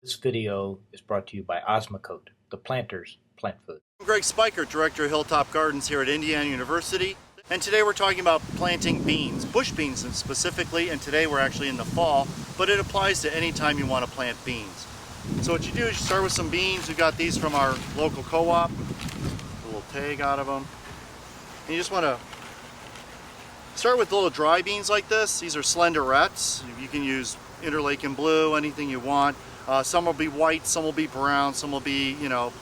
This video is brought to you by Osmocote, the planter's plant food. I'm Greg Speichert, Director of Hilltop Gardens here at Indiana University. And today we're talking about planting beans, bush beans specifically, and today we're actually in the fall, but it applies to any time you want to plant beans. So what you do is you start with some beans. We got these from our local co-op, a little tag out of them. And you just want to start with little dry beans like this. These are slenderettes. You can use interlaken blue, anything you want. Some will be white, some will be brown, some will be,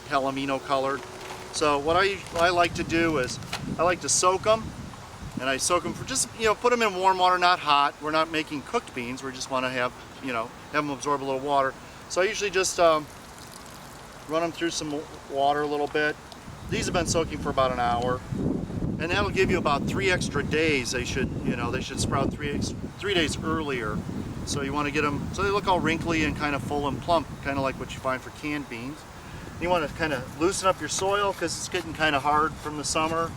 palomino colored. So what I like to do is I like to soak them, and I soak them for just, put them in warm water, not hot. We're not making cooked beans. We just want to have, have them absorb a little water. So I usually just run them through some water a little bit. These have been soaking for about an hour, and that'll give you about 3 extra days. They should sprout three days earlier. So you want to get them so they look all wrinkly and kind of full and plump, kind of like what you find for canned beans. You want to kind of loosen up your soil because it's getting kind of hard from the summer.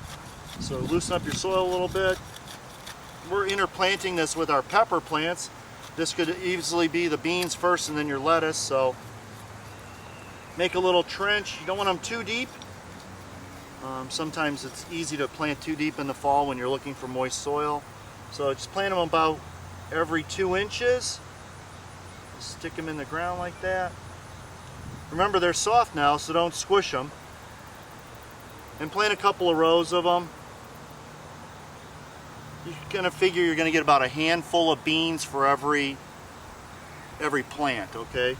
So loosen up your soil a little bit. We're interplanting this with our pepper plants. This could easily be the beans first and then your lettuce. So make a little trench. You don't want them too deep. Sometimes it's easy to plant too deep in the fall when you're looking for moist soil. So just plant them about every 2 inches. Just stick them in the ground like that. Remember, they're soft now, so don't squish them. And plant a couple of rows of them. You're gonna figure you're gonna get about a handful of beans for every plant, okay?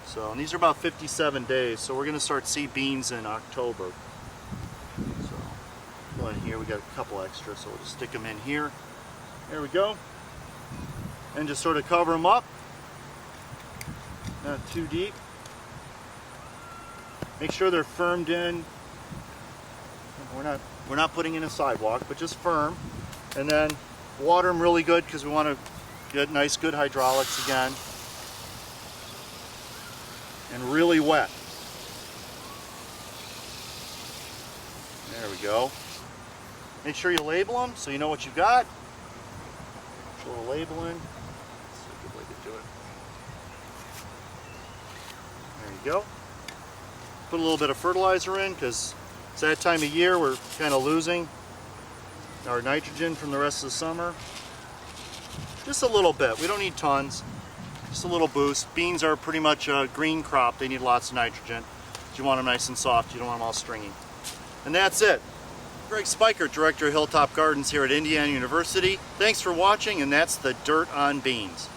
So, and these are about 57 days, so we're gonna start see beans in October. So, go in here, we got a couple extra, so we'll just stick them in here. There we go. And just sort of cover them up, not too deep. Make sure they're firmed in. We're not putting in a sidewalk, but just firm. And then water them really good because we want to get nice, good hydraulics again. And really wet. There we go. Make sure you label them so you know what you got. Put a little labeling. That's a good way to do it. There you go. Put a little bit of fertilizer in because it's that time of year we're kind of losing our nitrogen from the rest of the summer. Just a little bit. We don't need tons. Just a little boost. Beans are pretty much a green crop. They need lots of nitrogen. You want them nice and soft. You don't want them all stringy. And that's it. Greg Speichert, Director of Hilltop Gardens here at Indiana University. Thanks for watching, and that's the Dirt on Beans.